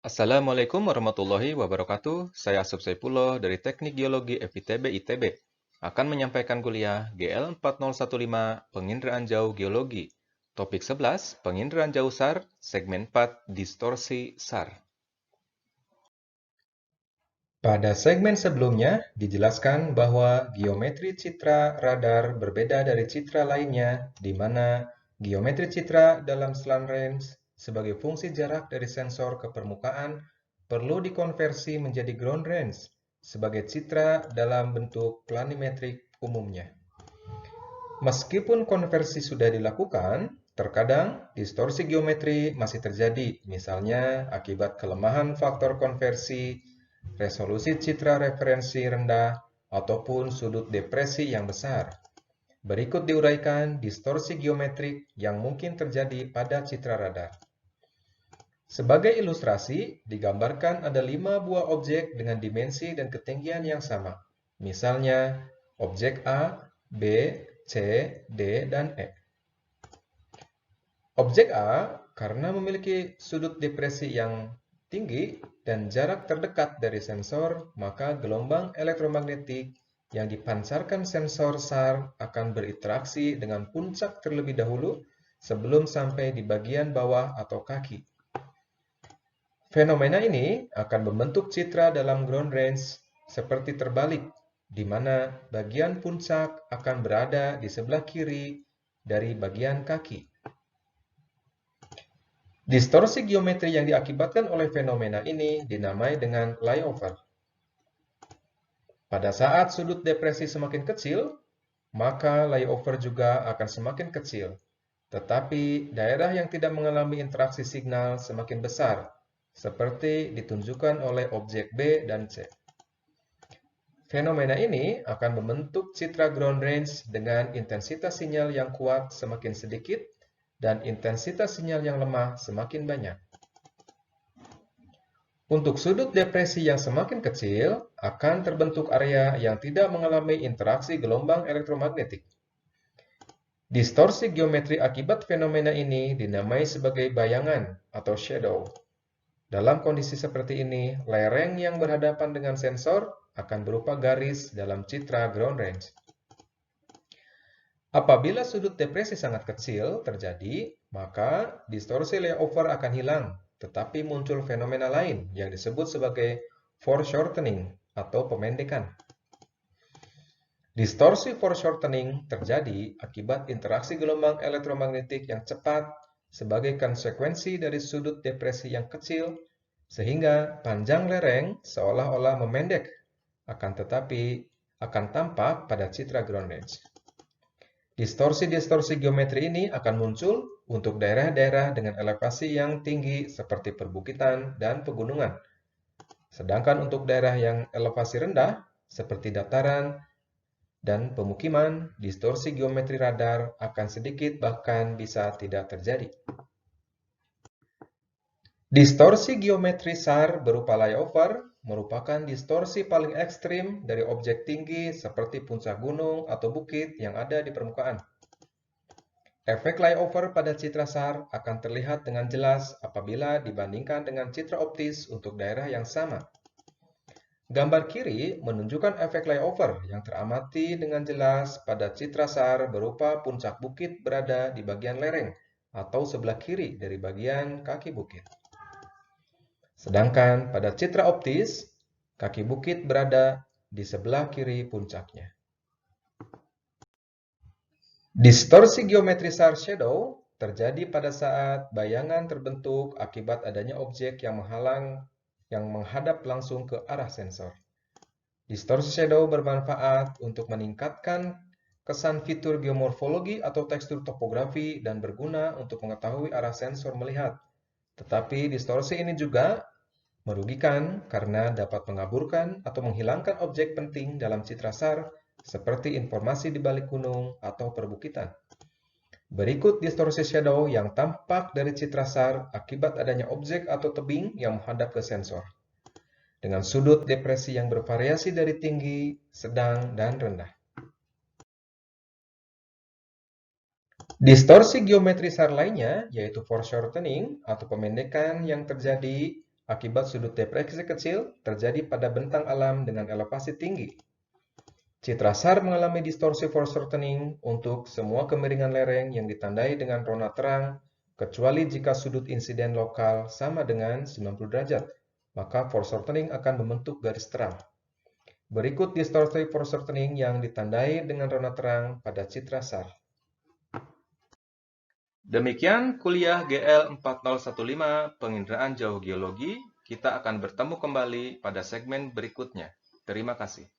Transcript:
Assalamualaikum warahmatullahi wabarakatuh. Saya Asep Saipullah dari Teknik Geologi FITB ITB akan menyampaikan kuliah GL 4015 Penginderaan Jauh Geologi. Topik 11 Penginderaan Jauh SAR, segmen 4 Distorsi SAR. Pada segmen sebelumnya dijelaskan bahwa geometri citra radar berbeda dari citra lainnya, di mana geometri citra dalam slant range sebagai fungsi jarak dari sensor ke permukaan perlu dikonversi menjadi ground range sebagai citra dalam bentuk planimetrik umumnya. Meskipun konversi sudah dilakukan, terkadang distorsi geometri masih terjadi, misalnya akibat kelemahan faktor konversi, resolusi citra referensi rendah, ataupun sudut depresi yang besar. Berikut diuraikan distorsi geometrik yang mungkin terjadi pada citra radar. Sebagai ilustrasi, digambarkan ada 5 buah objek dengan dimensi dan ketinggian yang sama. Misalnya, objek A, B, C, D, dan E. Objek A, karena memiliki sudut depresi yang tinggi dan jarak terdekat dari sensor, maka gelombang elektromagnetik yang dipancarkan sensor SAR akan berinteraksi dengan puncak terlebih dahulu sebelum sampai di bagian bawah atau kaki. Fenomena ini akan membentuk citra dalam ground range seperti terbalik, di mana bagian puncak akan berada di sebelah kiri dari bagian kaki. Distorsi geometri yang diakibatkan oleh fenomena ini dinamai dengan layover. Pada saat sudut depresi semakin kecil, maka layover juga akan semakin kecil. Tetapi daerah yang tidak mengalami interaksi signal semakin besar, seperti ditunjukkan oleh objek B dan C. Fenomena ini akan membentuk citra ground range dengan intensitas sinyal yang kuat semakin sedikit dan intensitas sinyal yang lemah semakin banyak. Untuk sudut depresi yang semakin kecil, akan terbentuk area yang tidak mengalami interaksi gelombang elektromagnetik. Distorsi geometri akibat fenomena ini dinamai sebagai bayangan atau shadow. Dalam kondisi seperti ini, lereng yang berhadapan dengan sensor akan berupa garis dalam citra ground range. Apabila sudut depresi sangat kecil terjadi, maka distorsi layover akan hilang, tetapi muncul fenomena lain yang disebut sebagai foreshortening atau pemendekan. Distorsi foreshortening terjadi akibat interaksi gelombang elektromagnetik yang cepat sebagai konsekuensi dari sudut depresi yang kecil, sehingga panjang lereng seolah-olah memendek, akan tetapi akan tampak pada citra ground range. Distorsi-distorsi geometri ini akan muncul untuk daerah-daerah dengan elevasi yang tinggi seperti perbukitan dan pegunungan. Sedangkan untuk daerah yang elevasi rendah seperti dataran dan pemukiman, distorsi geometri radar akan sedikit bahkan bisa tidak terjadi. Distorsi geometri SAR berupa layover merupakan distorsi paling ekstrim dari objek tinggi seperti puncak gunung atau bukit yang ada di permukaan. Efek layover pada citra SAR akan terlihat dengan jelas apabila dibandingkan dengan citra optis untuk daerah yang sama. Gambar kiri menunjukkan efek layover yang teramati dengan jelas pada citra SAR berupa puncak bukit berada di bagian lereng atau sebelah kiri dari bagian kaki bukit. Sedangkan pada citra optis, kaki bukit berada di sebelah kiri puncaknya. Distorsi geometri SAR shadow terjadi pada saat bayangan terbentuk akibat adanya objek yang menghadap langsung ke arah sensor. Distorsi shadow bermanfaat untuk meningkatkan kesan fitur geomorfologi atau tekstur topografi dan berguna untuk mengetahui arah sensor melihat. Tetapi distorsi ini juga merugikan karena dapat mengaburkan atau menghilangkan objek penting dalam citra SAR seperti informasi di balik gunung atau perbukitan. Berikut distorsi shadow yang tampak dari citra SAR akibat adanya objek atau tebing yang menghadap ke sensor, dengan sudut depresi yang bervariasi dari tinggi, sedang, dan rendah. Distorsi geometri SAR lainnya yaitu foreshortening atau pemendekan yang terjadi akibat sudut depresi kecil terjadi pada bentang alam dengan elevasi tinggi. Citra SAR mengalami distorsi force shortening untuk semua kemiringan lereng yang ditandai dengan rona terang, kecuali jika sudut insiden lokal sama dengan 90 derajat, maka force shortening akan membentuk garis terang. Berikut distorsi force shortening yang ditandai dengan rona terang pada citra SAR. Demikian kuliah GL 4015 Penginderaan Jauh Geologi. Kita akan bertemu kembali pada segmen berikutnya. Terima kasih.